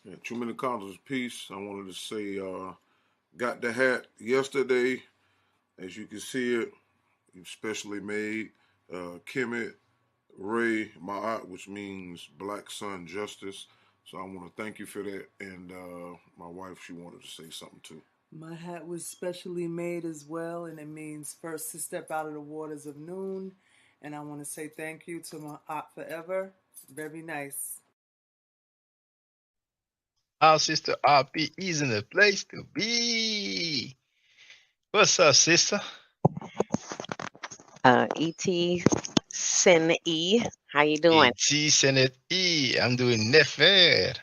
Yeah, too many colors of peace. I wanted to say, got the hat yesterday. As you can see it, specially made. Kemet Ray Ma'at, which means Black Sun Justice. So I want to thank you for that. And my wife, she wanted to say something too. My hat was specially made as well, and it means first to step out of the waters of noon. And I want to say thank you to my aunt forever. Very nice. Our sister RP is in the place to be. What's up, sister? Et Sin E. How you doing? Et Senate E. I'm doing nefer.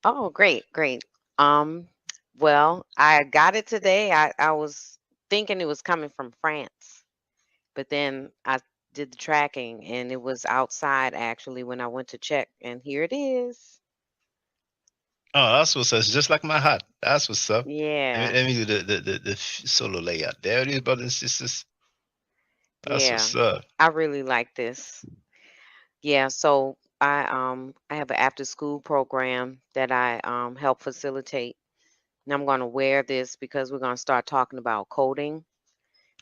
Oh, great. Um, well, I got it today. I was thinking it was coming from France, but then I did the tracking and it was outside actually when I went to check, and here it is. Oh, that's what's up. It's just like my hat. That's what's up. Yeah, Let me do the solo layout. There it is, brothers and sisters. That's yeah. what's up. I really like this. Yeah, so I have an after school program that I help facilitate. And I'm going to wear this because we're going to start talking about coding.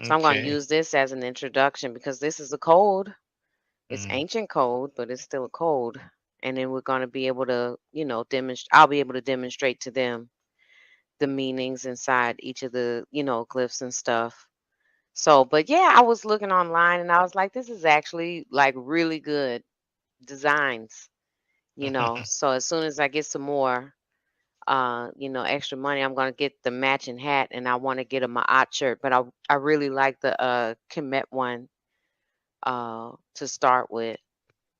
So I'm going to Okay. use this as an introduction because this is a code. It's Mm. ancient code, but it's still a code. And then we're going to be able to, demonstrate. I'll be able to demonstrate to them the meanings inside each of the, glyphs and stuff. So, but yeah, I was looking online and I was like, this is actually like really good designs, So as soon as I get some more, extra money, I'm gonna get the matching hat, and I want to get a Ma'at shirt. But I really like the Kemet one to start with.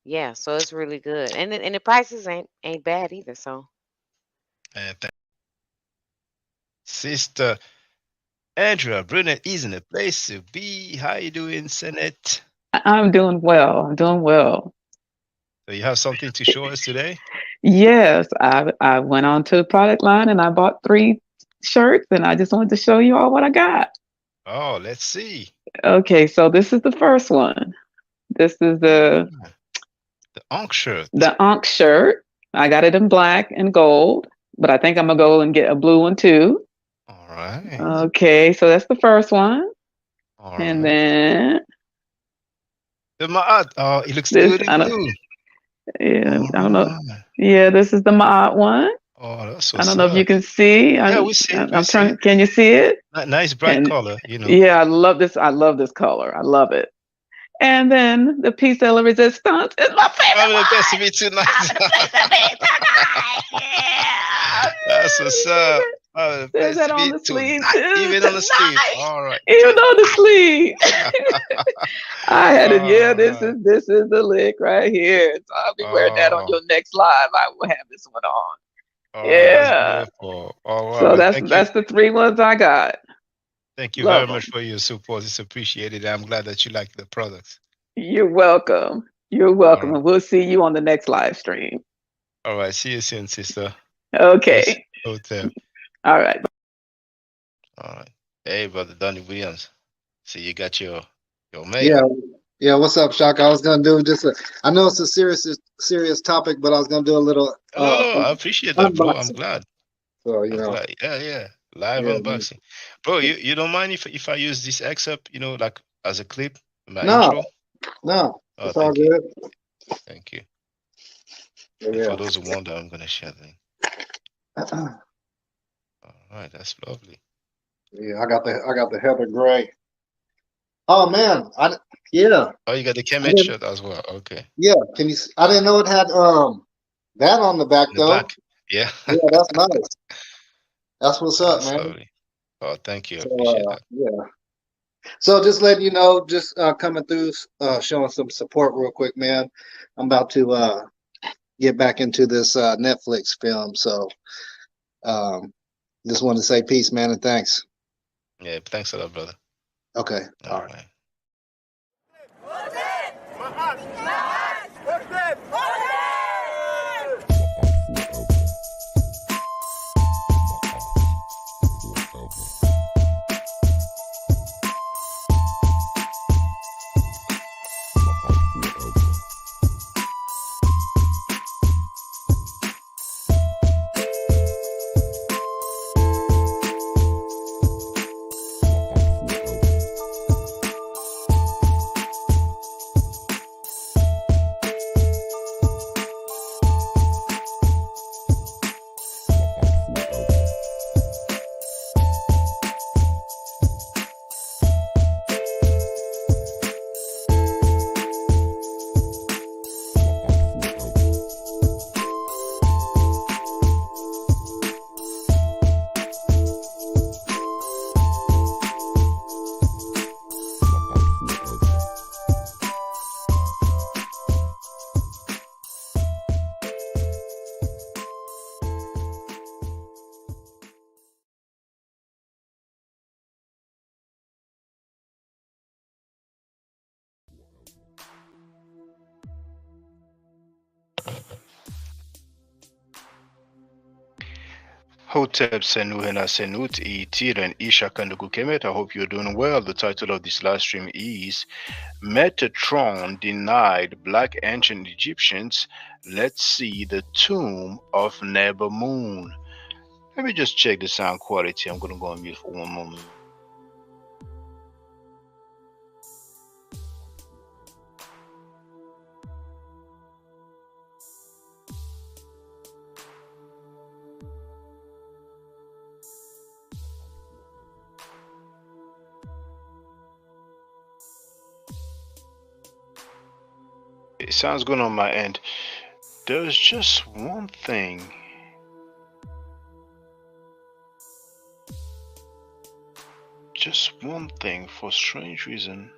Yeah, so it's really good, and the prices ain't bad either. So Sister Andrea Brunette is in the place to be. How you doing, Senate? I'm doing well. I'm doing well. So you have something to show us today? Yes, I went on to the product line and I bought 3 shirts, and I just wanted to show you all what I got. Oh, let's see. Okay, so this is the first one. This is the Ankh shirt. The Ankh shirt. I got it in black and gold, but I think I'm gonna go and get a blue one too. All right. Okay, so that's the first one. All And right. then The Ma'at. Oh, it looks this, good in blue. yeah, All I don't know. right. Yeah, this is the Ma'at one. Oh, that's I what's don't know if you up. can see. Yeah, we see it. We I'm see trying. it. Can you see it? Nice bright And color, yeah, I love this. I love this color. I love it. And then the piece de la resistance is my favorite I'm the one. best to be tonight. Yeah, That's what's up. Oh, the there's best that to on be the sleeve tonight. too. Even on the sleeve. Tonight. All right. Even on the sleeve. I had it. Yeah, All this right. is the lick right here. So I'll be wearing that on Oh, your next live. I will have this one on. oh, that's Yeah. beautiful. All right. So Well, that's the 3 ones I got. thank you very Love much them. for your support. It's appreciated. I'm glad that you like the products. You're welcome. You're All welcome. right. And we'll see you on the next live stream. All right. See you soon, sister. Okay. Hotel. All right. All right. Hey, brother Donnie Williams. See, you got your Yeah, makeup. yeah. What's up, Shaka? I was gonna do just I know it's a serious topic, but I was gonna do a little No. I appreciate that, bro. I'm unboxing. glad. So I'm glad. Yeah. Live yeah. unboxing. Bro, you don't mind if I use this excerpt, like as a clip in my No, intro? no, Oh, it's all thank you. good. Thank you. Yeah. And for those who wonder, I'm gonna share the link. All right, that's lovely. Yeah, I got the Heather Gray. Oh man, yeah. Oh, you got the Kemet shirt as well. Okay. Yeah, can you? I didn't know it had that on the back In the though. back. Yeah. Yeah, that's nice. That's what's up, That's man. lovely. Oh, thank you. I So appreciate that. yeah. So just letting you know, just coming through, showing some support real quick, man. I'm about to get back into this Netflix film, so just wanted to say peace, man, and thanks. Yeah, thanks a lot, brother. Okay, all right. Right. Hotep Senuhena Senut E Tiren Isha Kanduku Kemet. I hope you're doing well. The title of this live stream is Metatron Denied Black Ancient Egyptians. Let's see the tomb of Nebamun. Let me just check the sound quality. I'm gonna go on mute for one moment. It sounds good on my end. There's just one thing. Just one thing for strange reason.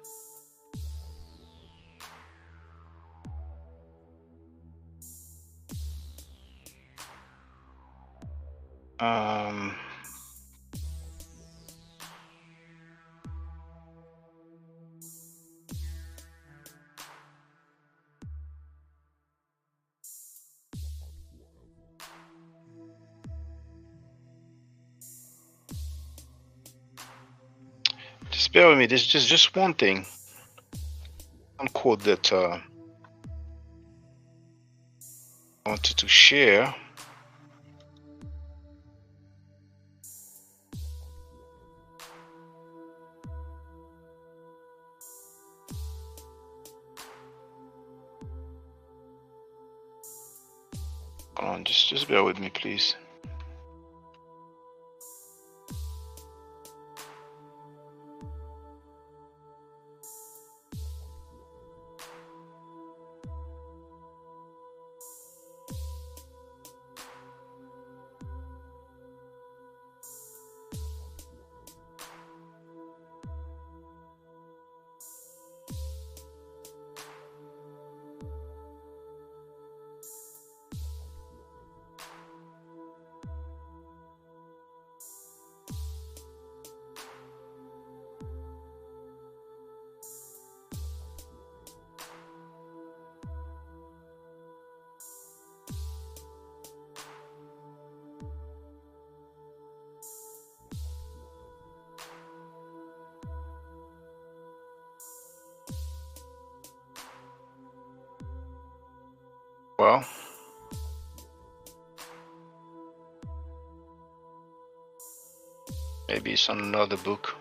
Just bear with me. There's just one thing. One quote that I wanted to share. Hold on, just bear with me, please. Well, maybe it's on another book.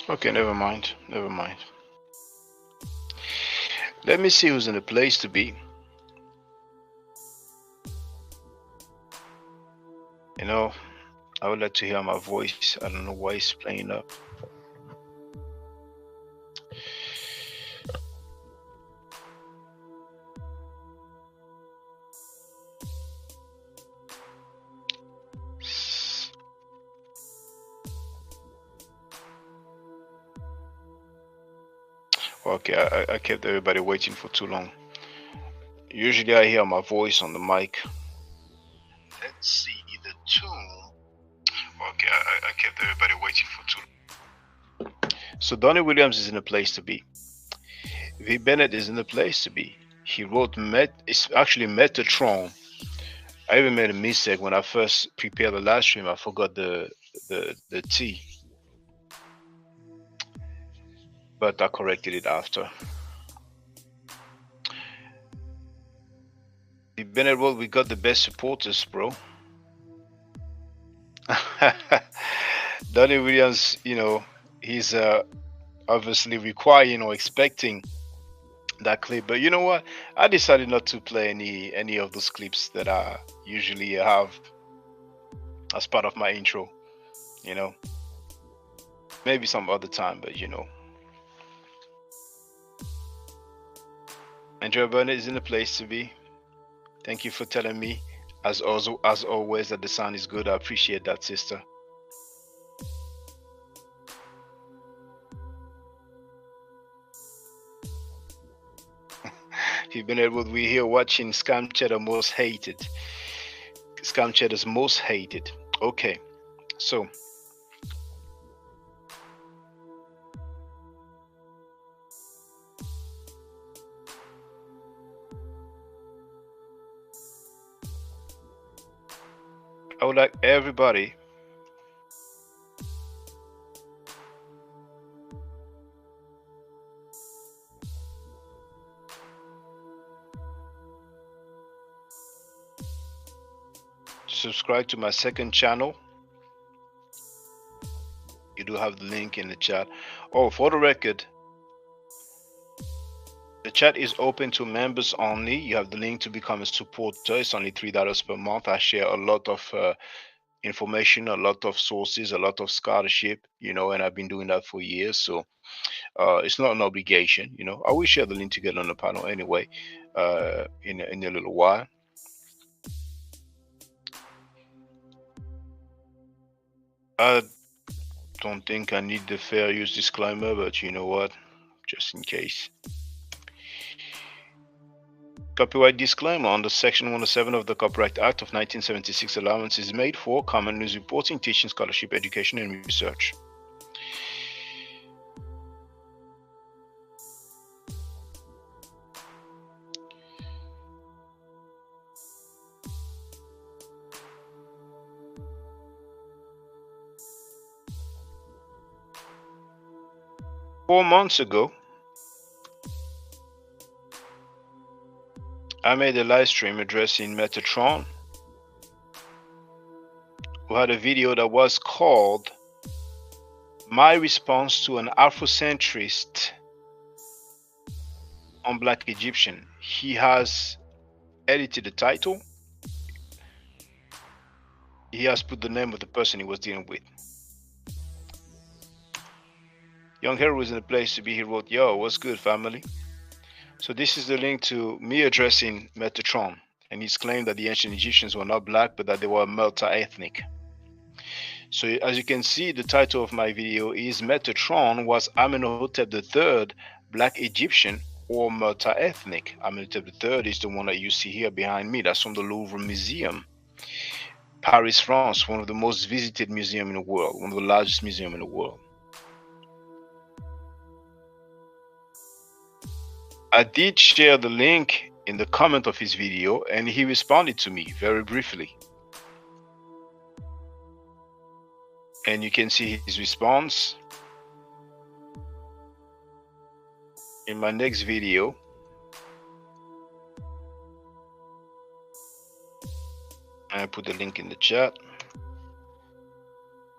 Okay, never mind. Never mind. Let me see who's in the place to be. You know, I would like to hear my voice. I don't know why it's playing up. Okay, I kept everybody waiting for too long. Usually I hear my voice on the mic. Let's see the tomb. Okay, I kept everybody waiting for too long. So Donnie Williams is in a place to be. V. Bennett is in the place to be. He wrote it's actually Metatron. I even made a mistake when I first prepared the live stream. I forgot the T. But I corrected it after. Bennett wrote, "We got the best supporters, bro." Donnie Williams, you know, he's obviously requiring or expecting that clip. But you know what? I decided not to play any of those clips that I usually have as part of my intro. You know, maybe some other time, but you know. Andrea Burnett is in the place to be. Thank you for telling me, as always, that the sound is good. I appreciate that, sister. You've been able, we're here watching Scam Cheddar Most Hated. Scam Cheddar's Most Hated. Okay, so I would like everybody to subscribe to my second channel. You do have the link in the chat. Oh, for the record, the chat is open to members only. You have the link to become a supporter. It's only $3 per month. I share a lot of information, a lot of sources, a lot of scholarship, and I've been doing that for years. So it's not an obligation. I will share the link to get on the panel anyway in a little while. I don't think I need the fair use disclaimer, but you know what? Just in case. Copyright disclaimer: under Section 107 of the Copyright Act of 1976, allowance is made for common news reporting, teaching, scholarship, education, and research. Four months ago, I made a live stream addressing Metatron, who had a video that was called "My Response to an Afrocentrist on Black Egyptian." He has edited the title. He has put the name of the person he was dealing with. Young Hero was in the place to be. He wrote, "Yo, what's good, family?" So this is the link to me addressing Metatron, and he's claimed that the ancient Egyptians were not black, but that they were multi-ethnic. So as you can see, the title of my video is "Metatron Was Amenhotep III Black Egyptian or Multi-Ethnic?" Amenhotep III is the one that you see here behind me. That's from the Louvre Museum, Paris, France, one of the most visited museums in the world, one of the largest museums in the world. I did share the link in the comment of his video, and he responded to me very briefly. And you can see his response in my next video. I put the link in the chat.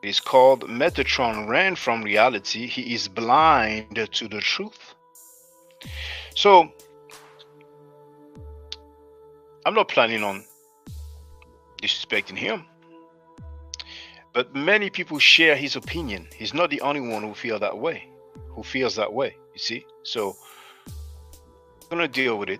It's called "Metatron Ran from Reality. He is blind to the truth." So I'm not planning on disrespecting him, but many people share his opinion. He's not the only one who feels that way, you see? So I'm gonna deal with it.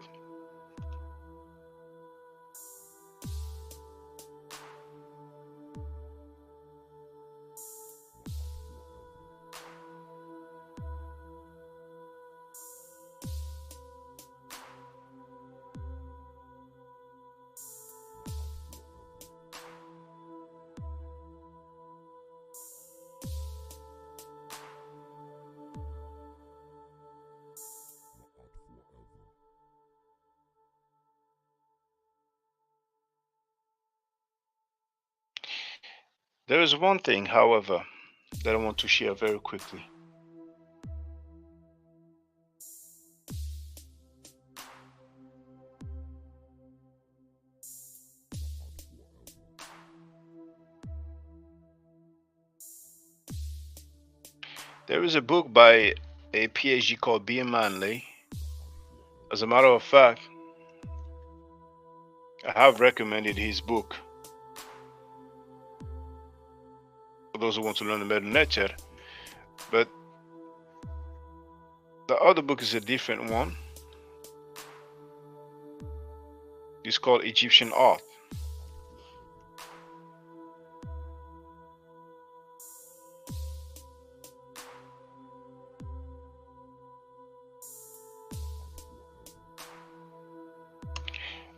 There is one thing, however, that I want to share very quickly. There is a book by a PhD called B. Manley. As a matter of fact, I have recommended his book for those who want to learn about nature, but the other book is a different one. It's called Egyptian art.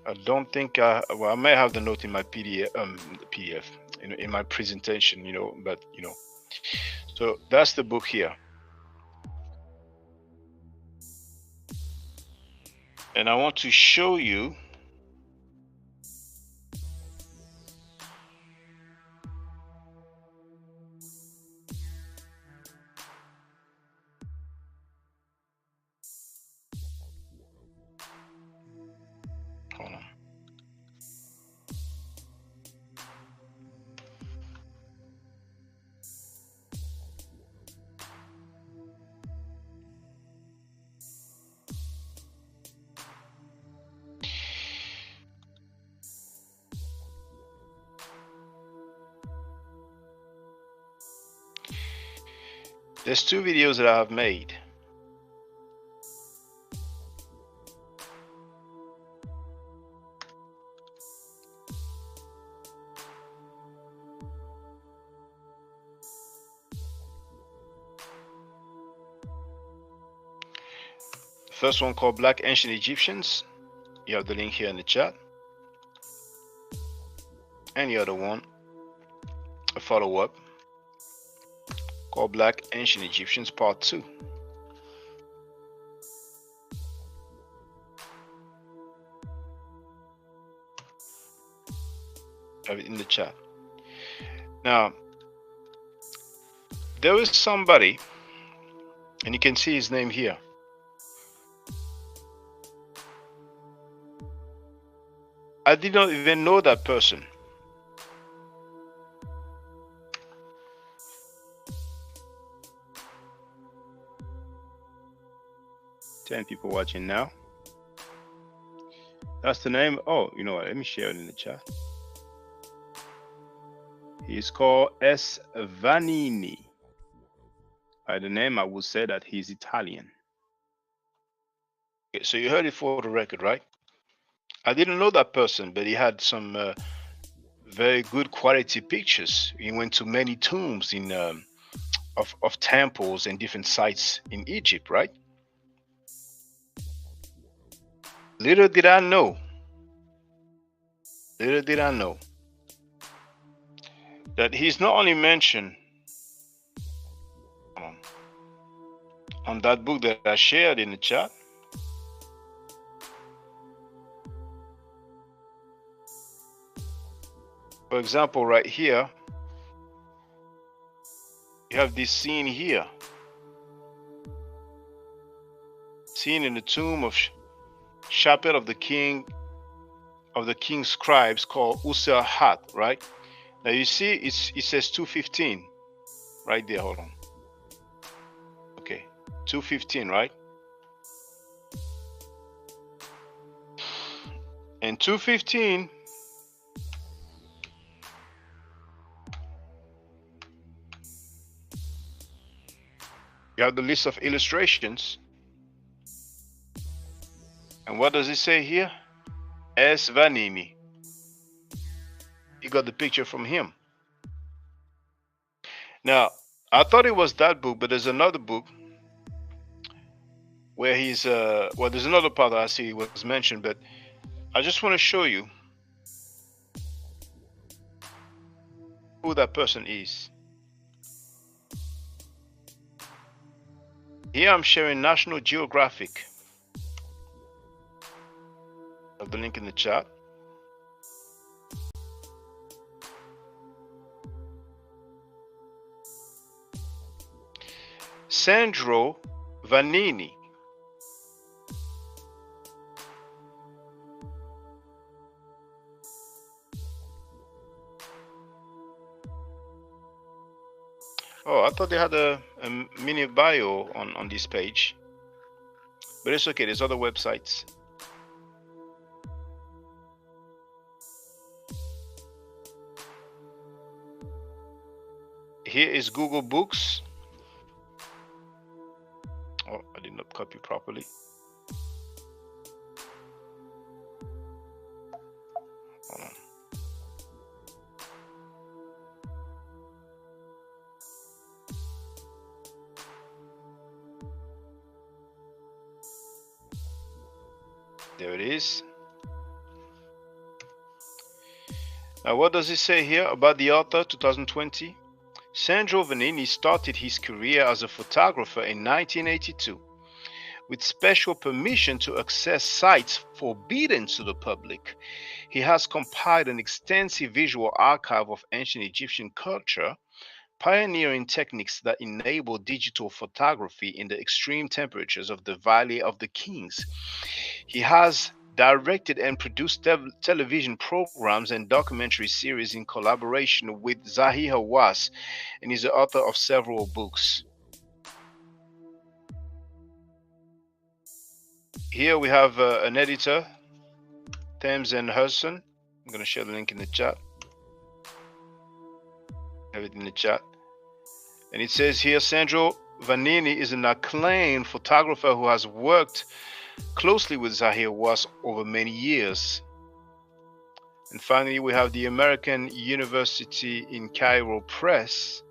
I don't think well, I may have the note in my PDF, PDF in my presentation, you know, but you know, so that's the book here. And I want to show you hold on. There's two videos that I have made. The first one called Black Ancient Egyptians. You have the link here in the chat. And the other one, a follow-up called Black Ancient Egyptians Part 2. Have it in the chat. Now, there is somebody, and you can see his name here. I did not even know that person. Ten people watching now. That's the name. Oh, you know what? Let me share it in the chat. He's called S. Vanini. By the name, I would say that he's Italian. Okay, so you heard it for the record, right? I didn't know that person, but he had some very good quality pictures. He went to many tombs in of temples and different sites in Egypt, right? Little did I know that he's not only mentioned on that book that I shared in the chat. For example, right here, you have this scene here. Scene in the tomb of chapel of the king's scribes called User Hat, right? Now you see it says 215 right there. Hold on. Okay, 215, right? And 215 you have the list of illustrations. And what does it say here? S. Vanini. You got the picture from him. Now, I thought it was that book, but there's another book where he's well, there's another part that I see was mentioned, but I just want to show you who that person is. Here I'm sharing National Geographic. I have the link in the chat. Sandro Vanini. Oh, I thought they had a mini bio on this page. But it's okay, there's other websites. Here is Google Books. Oh, I did not copy properly. There it is. Now, what does it say here about the author, 2020? Sandro Vanini started his career as a photographer in 1982 with special permission to access sites forbidden to the public. He has compiled an extensive visual archive of ancient Egyptian culture, pioneering techniques that enable digital photography in the extreme temperatures of the Valley of the Kings. He has directed and produced television programs and documentary series in collaboration with Zahi Hawass, and is the author of several books. Here we have an editor, Thames and Hudson. I'm going to share the link in the chat. Have it in the chat. And it says here, Sandro Vanini is an acclaimed photographer who has worked closely with Zahi Hawass over many years. And finally, we have the American University in Cairo Press.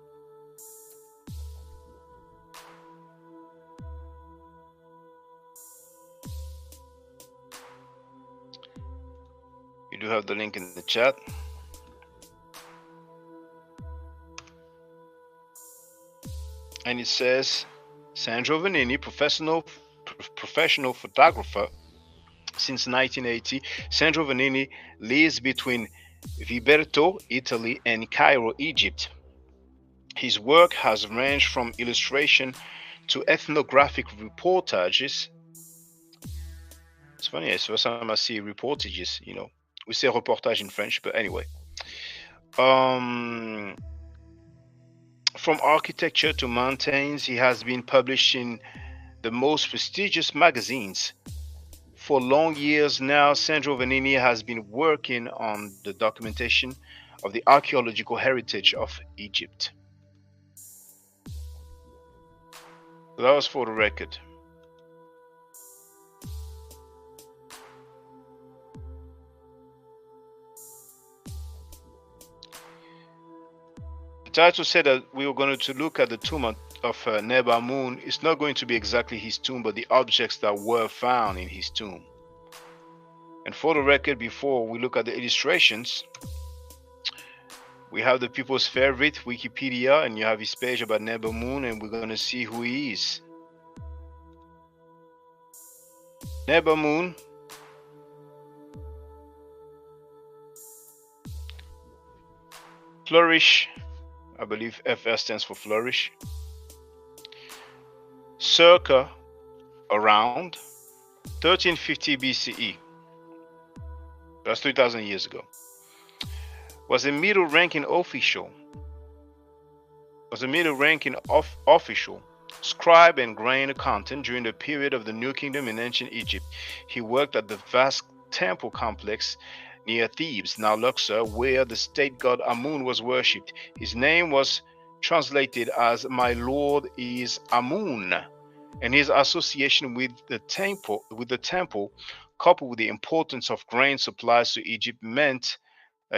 You do have the link in the chat. And it says, Sandro Vanini, professional photographer since 1980. Sandro Vanini lives between Viberto, Italy, and Cairo, Egypt. His work has ranged from illustration to ethnographic reportages. It's funny, it's the first time I see reportages, you know. We say reportage in French, but anyway. From architecture to mountains, he has been published in the most prestigious magazines. For long years now, Sandro Vanini has been working on the documentation of the archaeological heritage of Egypt. So that was for the record. The title said that we were going to look at the tomb of Nebamun. It's not going to be exactly his tomb, but the objects that were found in his tomb. And for the record, before we look at the illustrations, we have the people's favorite, Wikipedia, and you have his page about Nebamun, and we're going to see who he is. Nebamun flourish, I believe FS stands for flourish, circa around 1350 BCE. That's 3,000 years ago. Was a middle-ranking official. Scribe and grain accountant during the period of the New Kingdom in ancient Egypt. He worked at the vast temple complex near Thebes, now Luxor, where the state god Amun was worshipped. His name was translated as "My Lord is Amun," and his association with the temple, coupled with the importance of grain supplies to Egypt, meant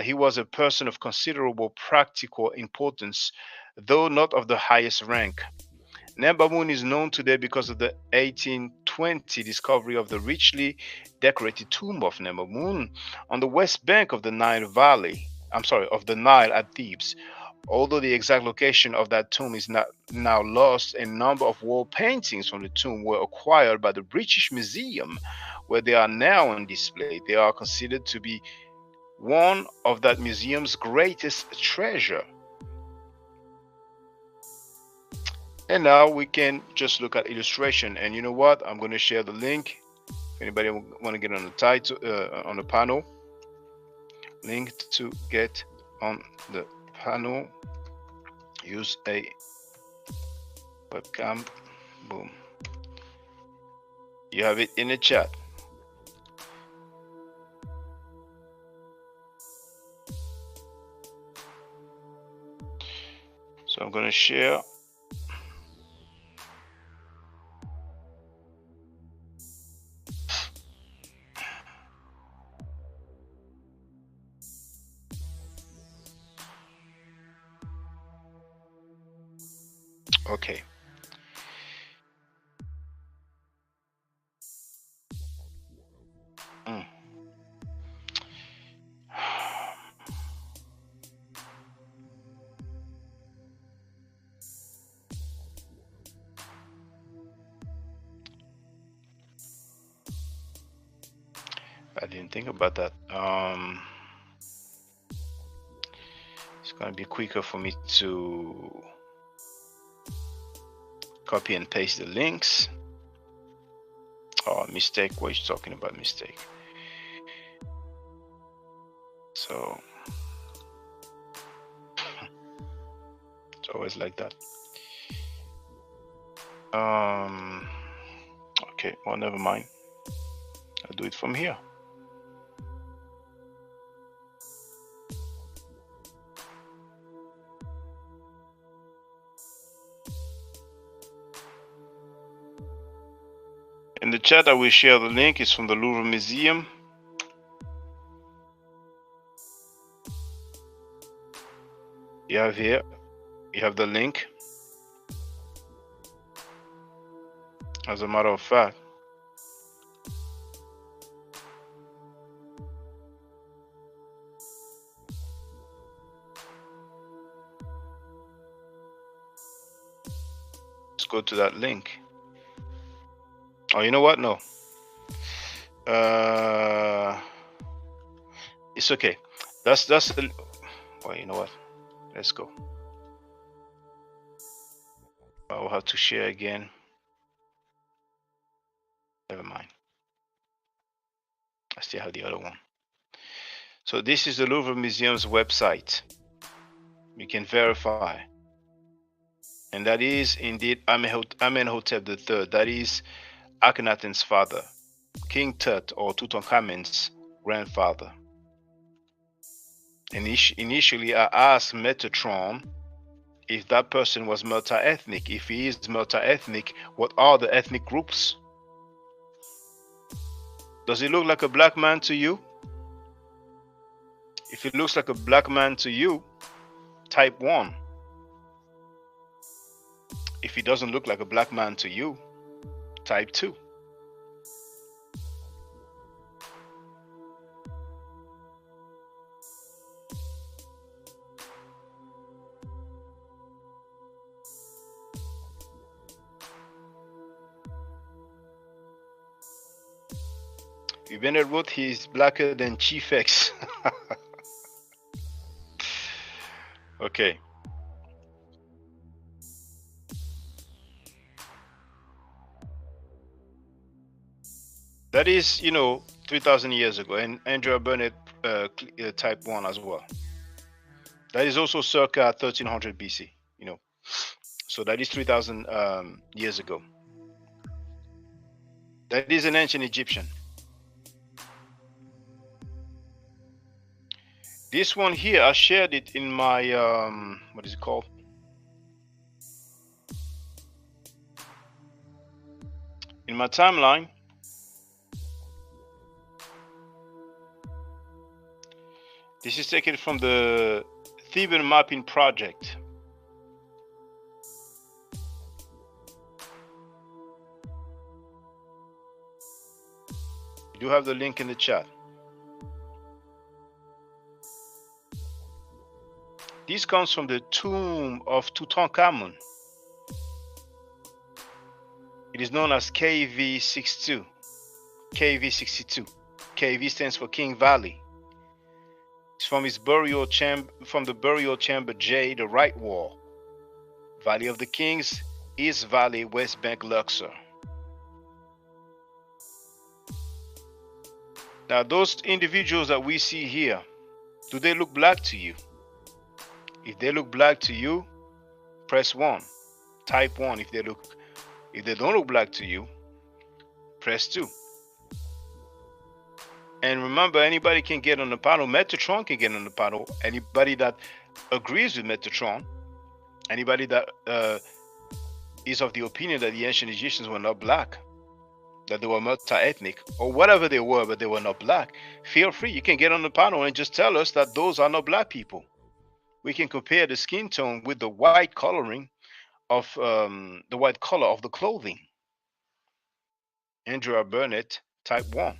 he was a person of considerable practical importance, though not of the highest rank. Nebamun is known today because of the 1820 discovery of the richly decorated tomb of Nebamun on the west bank of the Nile at Thebes. Although the exact location of that tomb is now lost, a number of wall paintings from the tomb were acquired by the British Museum, where they are now on display. They are considered to be one of that museum's greatest treasure. And now we can just look at illustration. And you know what? I'm going to share the link. If anybody want to get on the title, on the panel, link to get on the panel. Use a webcam. Boom. You have it in the chat. So I'm going to share. Okay. I didn't think about that. It's gonna be quicker for me to copy and paste the links. Oh, mistake. What are you talking about? Mistake. So it's always like that. Okay, well, never mind. I'll do it from here. In the chat, I will share the link. It's from the Louvre Museum. You have here, you have the link. As a matter of fact, let's go to that link. Oh, you know what? No. It's okay. That's the. Well, you know what? Let's go. I will have to share again. Never mind. I still have the other one. So this is the Louvre Museum's website. You can verify. And that is indeed Amenhotep III. That is Akhenaten's father, King Tut or Tutankhamun's grandfather. Initially, I asked Metatron if that person was multi-ethnic. If he is multi-ethnic, what are the ethnic groups? Does he look like a black man to you? If it looks like a black man to you, type 1. If he doesn't look like a black man to you, type 2. Bennett wrote he's blacker than Chief X. Okay. That is, 3,000 years ago, and Andrea Burnett type 1 as well. That is also circa 1300 BC, So that is 3,000 years ago. That is an ancient Egyptian. This one here, I shared it in my, what is it called? In my timeline. This is taken from the Theban Mapping Project. You do have the link in the chat. This comes from the tomb of Tutankhamun. It is known as KV62. KV62. KV stands for King Valley. It's from his burial chamber, from the burial chamber J, the right wall. Valley of the Kings, East Valley, West Bank, Luxor. Now, those individuals that we see here, do they look black to you? If they look black to you, press 1. Type 1. If they don't look black to you, press 2. And remember, anybody can get on the panel. Metatron can get on the panel. Anybody that agrees with Metatron, anybody that is of the opinion that the ancient Egyptians were not black, that they were multi-ethnic, or whatever they were, but they were not black, feel free. You can get on the panel and just tell us that those are not black people. We can compare the skin tone with the white coloring of the white color of the clothing. Andrea Burnett, type 1.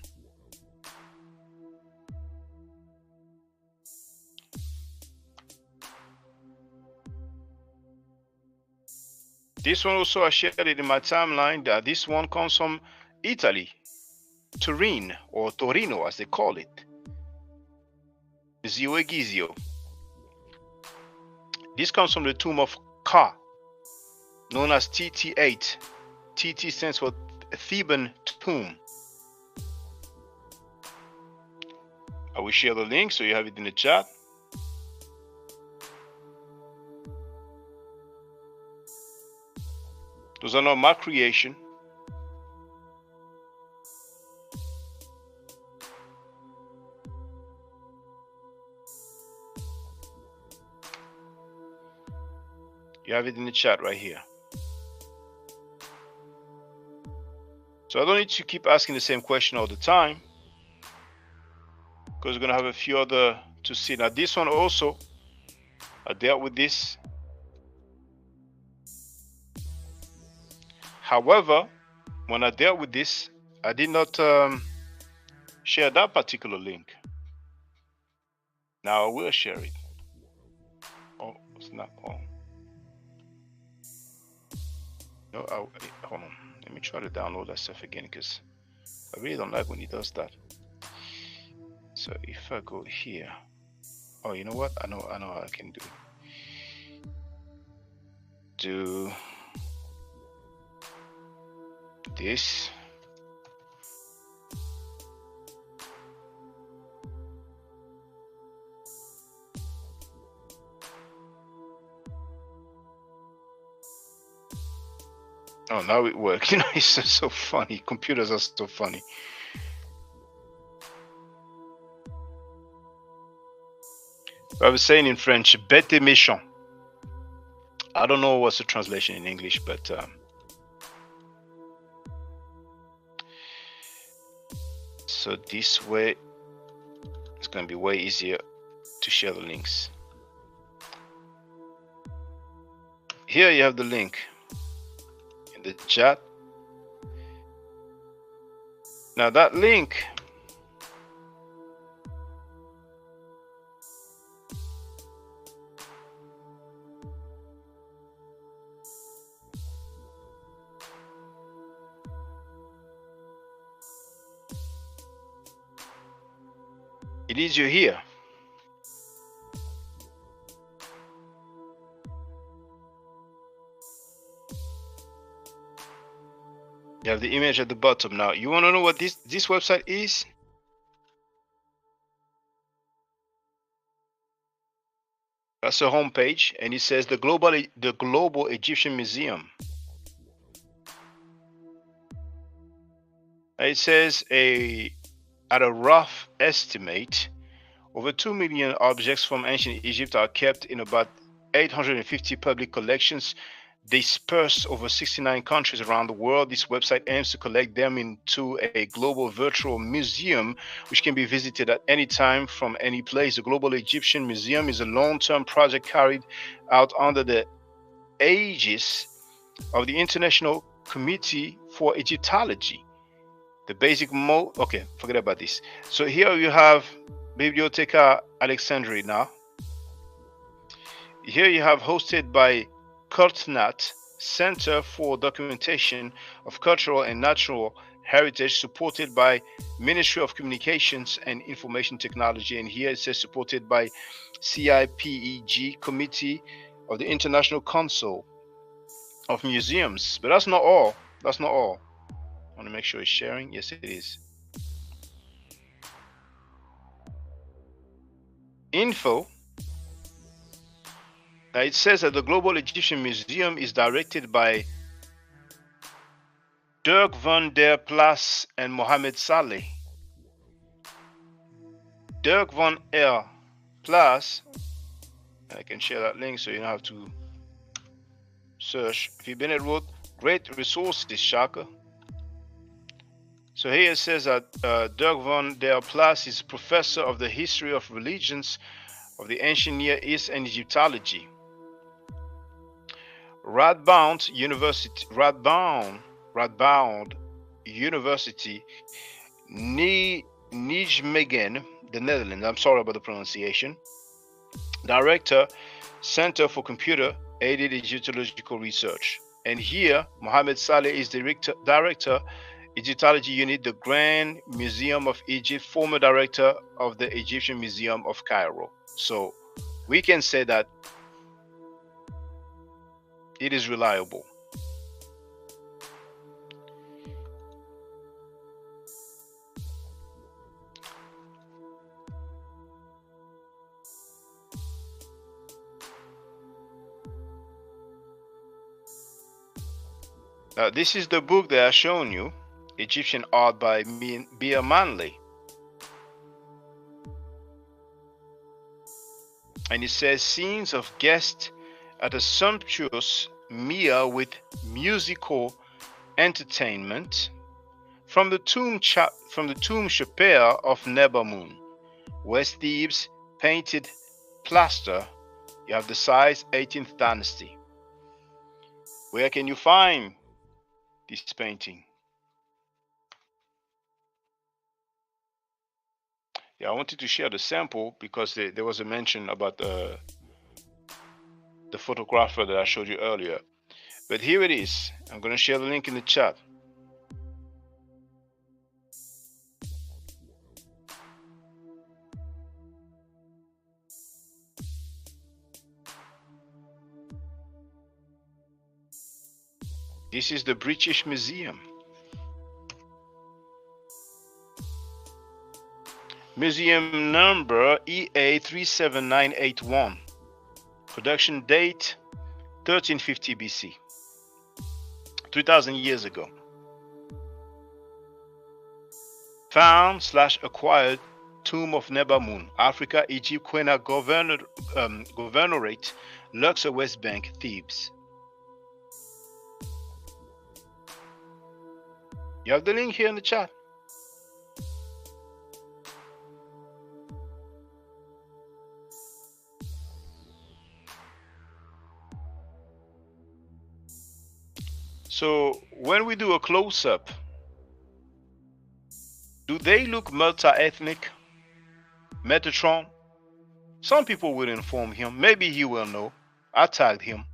This one also, I shared it in my timeline, that this one comes from Italy. Turin, or Torino as they call it. Museo Egizio. This comes from the tomb of Ka, known as TT8. TT stands for Theban tomb. I will share the link so you have it in the chat. Those are not my creation. You have it in the chat right here. So I don't need to keep asking the same question all the time, because we're going to have a few other to see. Now this one also, I dealt with this. However, when I dealt with this, I did not share that particular link. Now I will share it. Oh, it's not on. No, hold on. Let me try to download that stuff again, because I really don't like when he does that. So if I go here, oh, you know what? I know how I can do this. Oh, now it works. You know, it's so funny. Computers are so funny. I was saying in French, bête et méchant. I don't know what's the translation in English, but so this way it's going to be way easier to share the links. Here you have the link in the chat. Now that link it is you here. You have the image at the bottom. Now you want to know what this website is? That's a home page, and it says the Global Egyptian Museum. It says at a rough estimate, over 2 million objects from ancient Egypt are kept in about 850 public collections dispersed over 69 countries around the world. This website aims to collect them into a global virtual museum, which can be visited at any time from any place. The Global Egyptian Museum is a long-term project carried out under the aegis of the International Committee for Egyptology. The basic mode, okay, forget about this. So here you have Biblioteca Alexandria now. Here you have hosted by CULTNAT, Center for Documentation of Cultural and Natural Heritage, supported by Ministry of Communications and Information Technology. And here it says supported by CIPEG, Committee of the International Council of Museums. But that's not all. That's not all. I want to make sure it's sharing. Yes, it is. Info. Now it says that the Global Egyptian Museum is directed by Dirk van der Plas and Mohamed Saleh. Dirk van der Plas, I can share that link so you don't have to search. V. Bennett wrote, great resources, Shaka. So here it says that Dirk van der Plas is professor of the history of religions of the ancient Near East and Egyptology. Radboud University, Nijmegen, the Netherlands. I'm sorry about the pronunciation. Director, Center for Computer Aided Egyptological Research. And here, Mohamed Saleh is director Egyptology Unit, the Grand Museum of Egypt, former director of the Egyptian Museum of Cairo. So we can say that it is reliable. Now, this is the book that I've shown you, Egyptian Art by Bia Manley. And it says scenes of guests at a sumptuous meal with musical entertainment from the tomb chapel of Nebamun, West Thebes, painted plaster. You have the size 18th dynasty. Where can you find this painting? Yeah, I wanted to share the sample because there was a mention about the photographer that I showed you earlier. But here it is. I'm going to share the link in the chat. This is the British Museum. Museum number EA37981. Production date 1350 BC. 3000 years ago. Found/acquired Tomb of Nebamun, Africa, Egypt, Quena Governorate, Luxor, West Bank, Thebes. You have the link here in the chat. So when we do a close-up, do they look multi-ethnic? Metatron? Some people will inform him. Maybe he will know. I tagged him.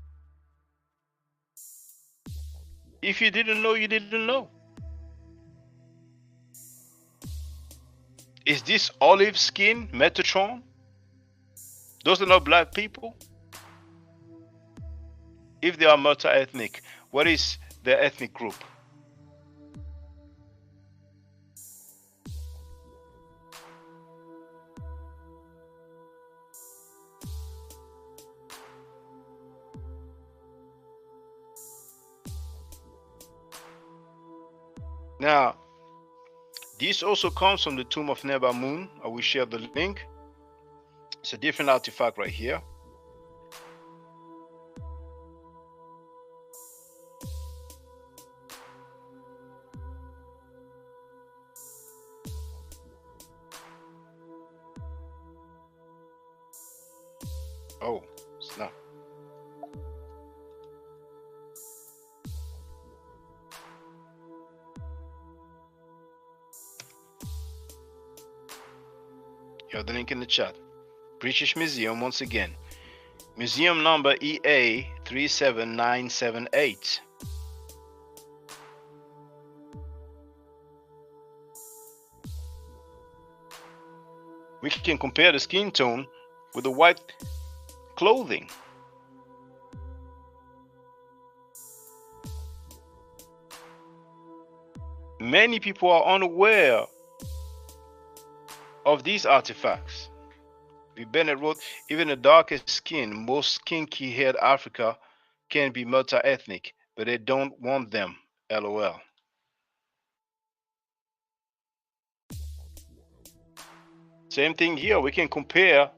If you didn't know, you didn't know. Is this olive skin Metatron? Those are not black people? If they are multi-ethnic, what is their ethnic group? Now, this also comes from the tomb of Nebamun. I will share the link. It's a different artifact right here. Oh, snap. You have the link in the chat. British Museum once again. Museum number EA37978. We can compare the skin tone with the white clothing. Many people are unaware of these artifacts. Bennett wrote, even the darkest skin, most kinky-haired Africa can be multi-ethnic, but they don't want them. LOL. Same thing here. We can compare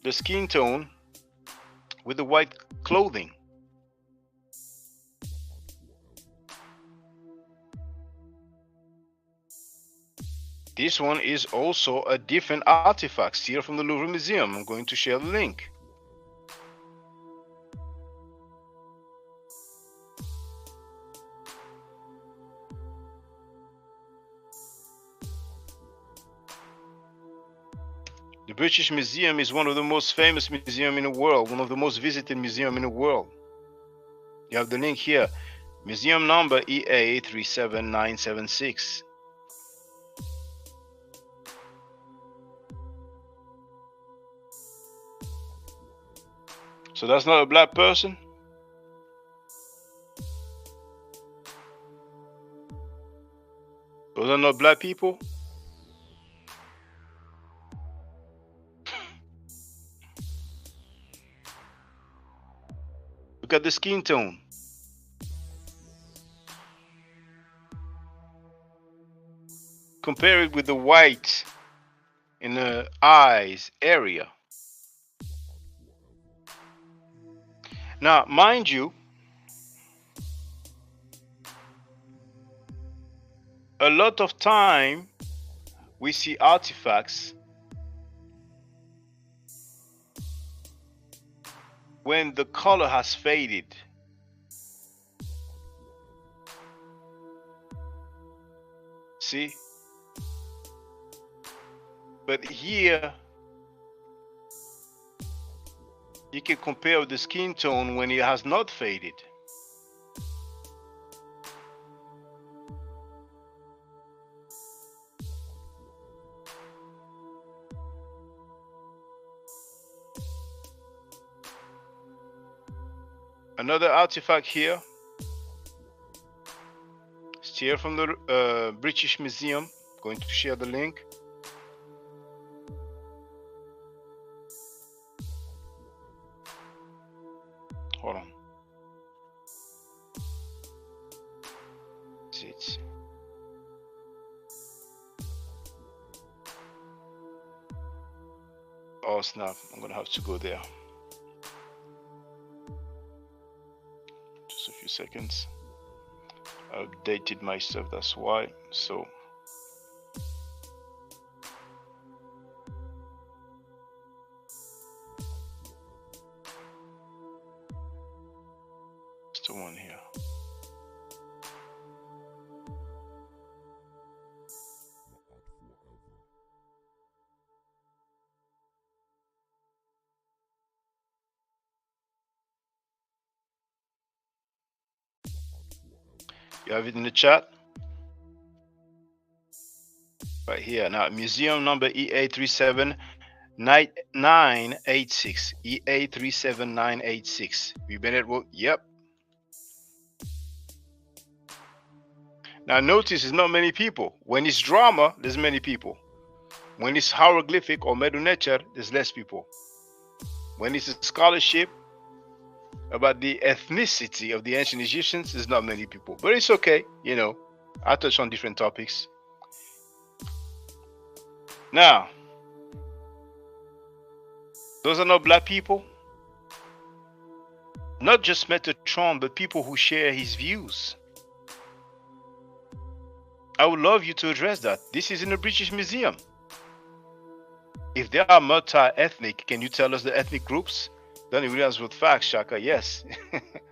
the skin tone with the white clothing. This one is also a different artifact, still from the Louvre Museum. I'm going to share the link. The British Museum is one of the most famous museums in the world, one of the most visited museums in the world. You have the link here. Museum number EA 37976. So that's not a black person? Those are not black people? Look at the skin tone. Compare it with the white in the eyes area. Now, mind you, a lot of time we see artifacts when the color has faded. See? But here, you can compare the skin tone when it has not faded. Another artifact here, still from the British Museum. Going to share the link. Hold on. Is it? Oh snap, I'm gonna have to go there. Just a few seconds. I updated myself, that's why. So it's the one here. You have it in the chat? Right here. Now, museum number EA37986. EA37986. You been at work? Yep. Now, notice it's not many people. When it's drama, there's many people. When it's hieroglyphic or Medu Neter, there's less people. When it's a scholarship about the ethnicity of the ancient Egyptians, there's not many people. But it's okay, you know. I touch on different topics. Now, those are not black people. Not just Metatron, but people who share his views. I would love you to address that. This is in the British Museum. If there are multi-ethnic, can you tell us the ethnic groups? Then you realize with facts, Shaka, yes.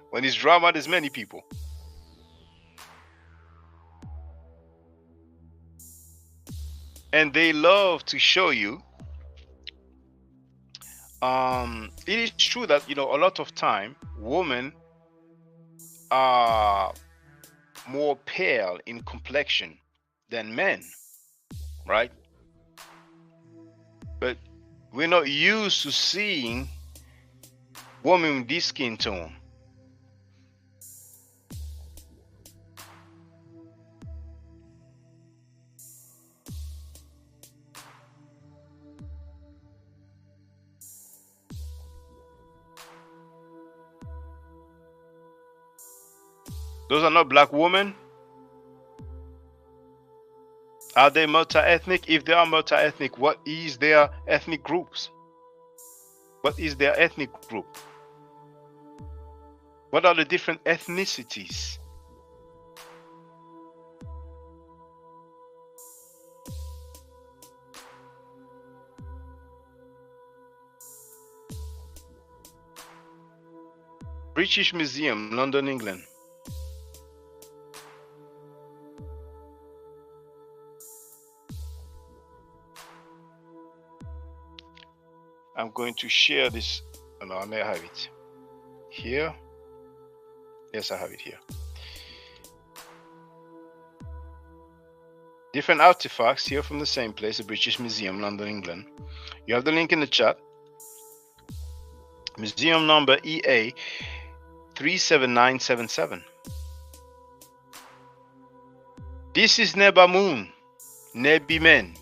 When it's drama, there's many people. And they love to show you. It is true that, you know, a lot of time, women are more pale in complexion than men, right? But we're not used to seeing women with this skin tone. Those are not black women. Are they multi-ethnic? If they are multi-ethnic, what is their ethnic groups? What is their ethnic group? What are the different ethnicities? British Museum, London, England. I'm going to share this. Oh, no, I may have it here. Yes, I have it here. different artifacts here from the same place, the British Museum, London, England. You have the link in the chat. Museum number EA 37977. This is Nebamun, Nebimen.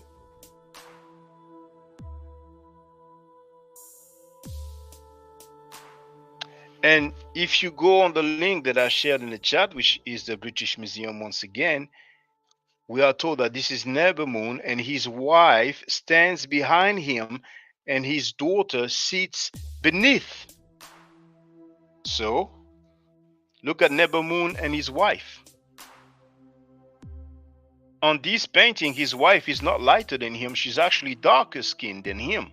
And if you go on the link that I shared in the chat, which is the British Museum once again, we are told that this is Nebamun and his wife stands behind him and his daughter sits beneath. So, look at Nebamun and his wife. On this painting, his wife is not lighter than him. She's actually darker skinned than him.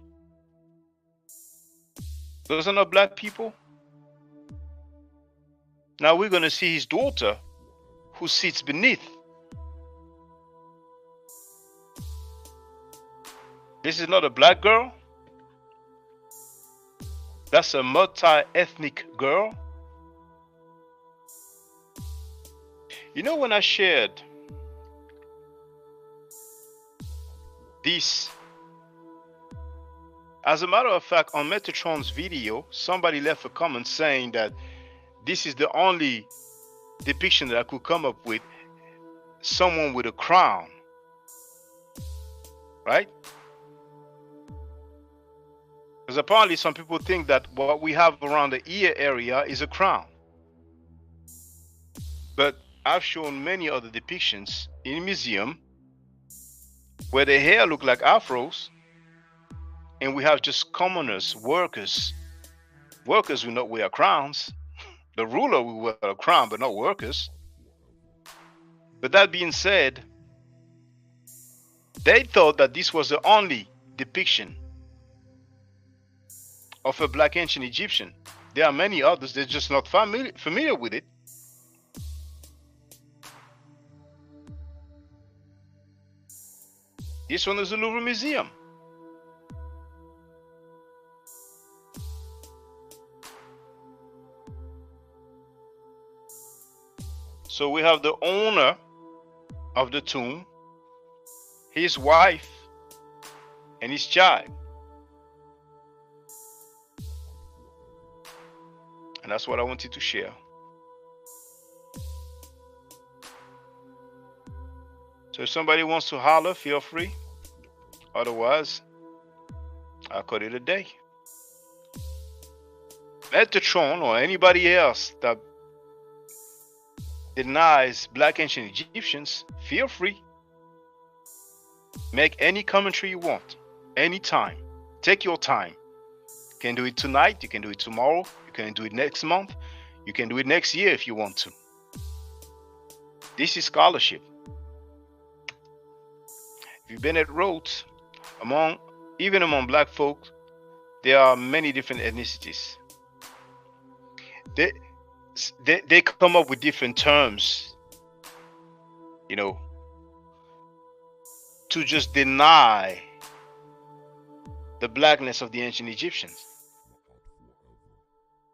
Those are not black people. Now we're going to see his daughter who sits beneath. This is not a black girl. That's a multi-ethnic girl. You know, when I shared this, as a matter of fact, on Metatron's video, somebody left a comment saying that this is the only depiction that I could come up with, someone with a crown, right? Because apparently some people think that what we have around the ear area is a crown. But I've shown many other depictions in a museum where the hair look like afros, and we have just commoners, workers. Workers will not wear crowns. The ruler will wear a crown, but not workers. But that being said, they thought that this was the only depiction of a black ancient Egyptian. There are many others, they're just not familiar with it. This one is the Louvre Museum. So we have the owner of the tomb, his wife, and his child. And that's what I wanted to share. So if somebody wants to holler, feel free. Otherwise, I'll call it a day. Metatron or anybody else that denies black ancient Egyptians, feel free. Make any commentary you want, anytime. Take your time. You can do it tonight, you can do it tomorrow, you can do it next month, you can do it next year if you want to. This is scholarship. If you've been at Rhodes, even among black folk, there are many different ethnicities. They come up with different terms, you know, to just deny the blackness of the ancient Egyptians.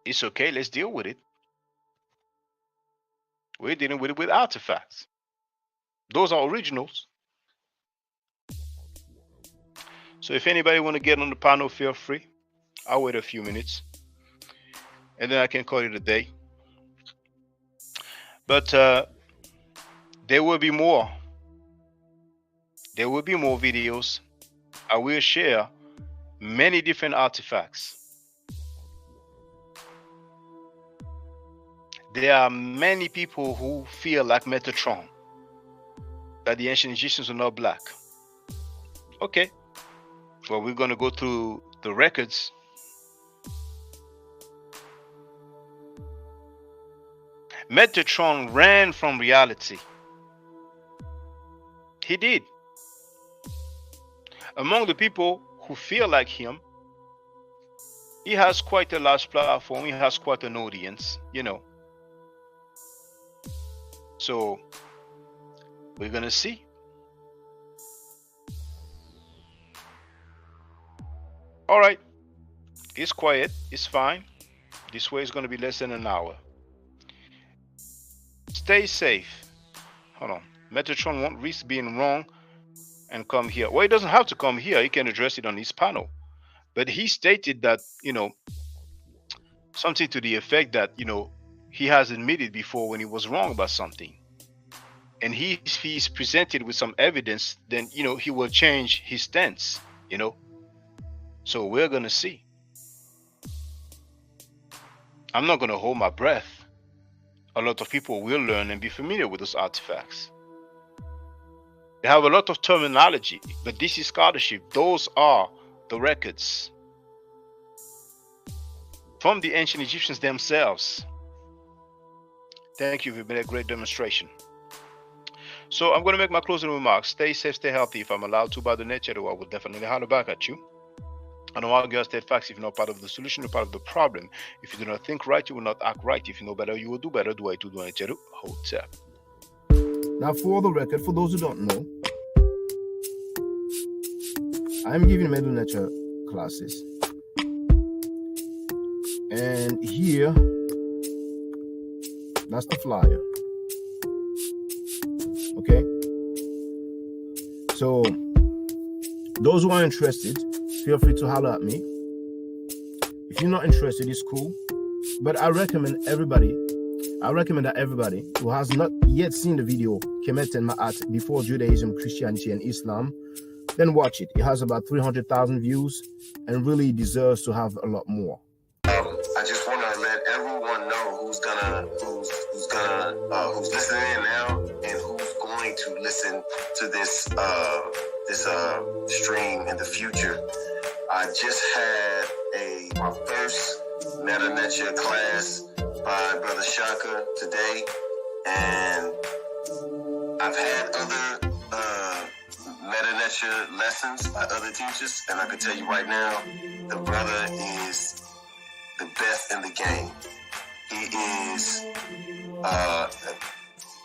It's okay, let's deal with it. We're dealing with it with artifacts. Those are originals. So if anybody want to get on the panel, feel free. I'll wait a few minutes and then I can call it a day. But there will be more. There will be more videos. I will share many different artifacts. There are many people who feel like Metatron, that the ancient Egyptians were not black. Okay, well, we're going to go through the records. Metatron ran from reality. He did. Among the people who feel like him, he has quite a large platform. He has quite an audience, you know. So we're going to see. All right. It's quiet. It's fine. This way is going to be less than an hour. Stay safe. Hold on. Metatron won't risk being wrong and come here. Well, he doesn't have to come here. He can address it on his panel. But he stated that, something to the effect that, he has admitted before when he was wrong about something. And if he's presented with some evidence, then, he will change his stance, So we're going to see. I'm not going to hold my breath. A lot of people will learn and be familiar with those artifacts. They have a lot of terminology, but this is scholarship. Those are the records from the ancient Egyptians themselves. Thank you. You've been a great demonstration. So I'm going to make my closing remarks. Stay safe, stay healthy. If I'm allowed to by the nature, I will definitely holler back at you. I don't argue or state facts. If you're not part of the solution, you're part of the problem. If you do not think right, you will not act right. If you know better, you will do better. Do I to do it? Hotep. Now, for the record, for those who don't know, I'm giving Medu Nature classes. And here, that's the flyer. Okay? So, those who are interested, feel free to holler at me. If you're not interested, it's cool. But I recommend that everybody who has not yet seen the video, Kemet and Ma'at, Before Judaism, Christianity, and Islam, then watch it. It has about 300,000 views and really deserves to have a lot more. I just want to let everyone know who's listening in now and who's going to listen to this stream in the future. I just had my first Meta Nature class by Brother Shaka today, and I've had other Meta Nature lessons by other teachers, and I can tell you right now, the brother is the best in the game. He is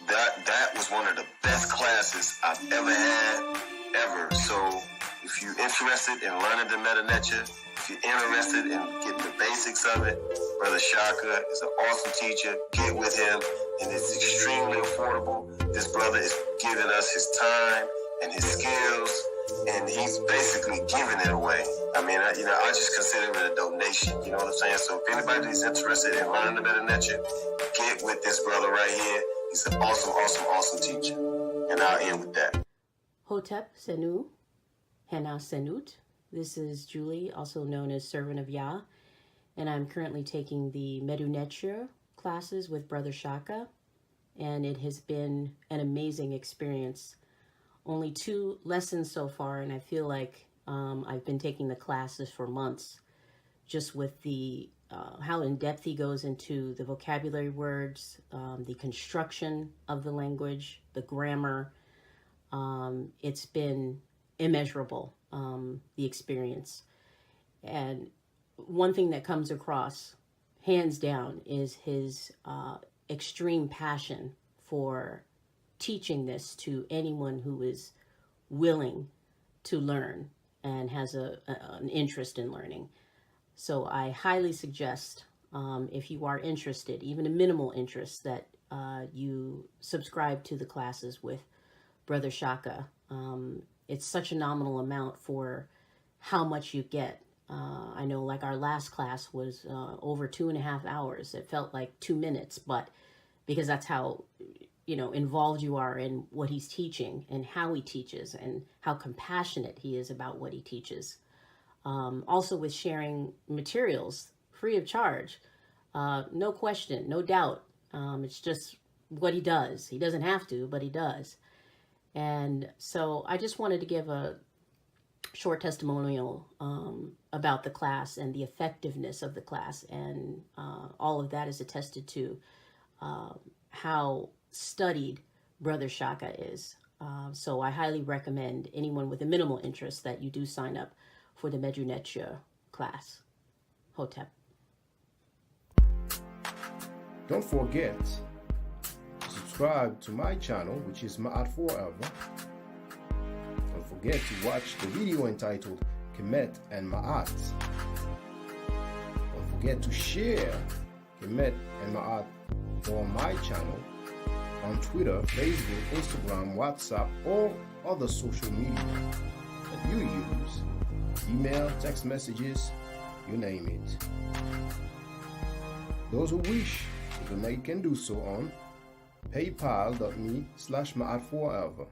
that was one of the best classes I've ever had, ever. So if you're interested in learning the Meta Nature, if you're interested in getting the basics of it, Brother Shaka is an awesome teacher. Get with him, and it's extremely affordable. This brother is giving us his time and his skills, and he's basically giving it away. I mean, I just consider it a donation. You know what I'm saying? So if anybody's interested in learning the Meta Nature, get with this brother right here. He's an awesome teacher. And I'll end with that. Hotep Senu, Hena Senut. This is Julie, also known as Servant of Yah, and I'm currently taking the Medu Nature classes with Brother Shaka, and it has been an amazing experience. Only 2 lessons so far, and I feel like I've been taking the classes for months, just with the how in depth he goes into the vocabulary words, the construction of the language, the grammar. It's been immeasurable, the experience. And one thing that comes across, hands down, is his extreme passion for teaching this to anyone who is willing to learn and has an interest in learning. So I highly suggest, if you are interested, even a minimal interest, that you subscribe to the classes with Brother Shaka. It's such a nominal amount for how much you get. I know, like, our last class was over 2.5 hours. It felt like 2 minutes, but because that's how involved you are in what he's teaching and how he teaches and how compassionate he is about what he teaches. Also with sharing materials free of charge, no question, no doubt. It's just what he does. He doesn't have to, but he does. And so I just wanted to give a short testimonial about the class and the effectiveness of the class. And all of that is attested to how studied Brother Shaka is. So I highly recommend anyone with a minimal interest that you do sign up for the Medu Nature class. Hotep. Don't forget to subscribe to my channel, which is Ma'at Forever. Don't forget to watch the video entitled Kemet and Ma'at. Don't forget to share Kemet and Ma'at on my channel. on Twitter, Facebook, Instagram, WhatsApp, or other social media that you use. Email, text messages, you name it. Those who wish to donate can do so on paypal.me/maatforever.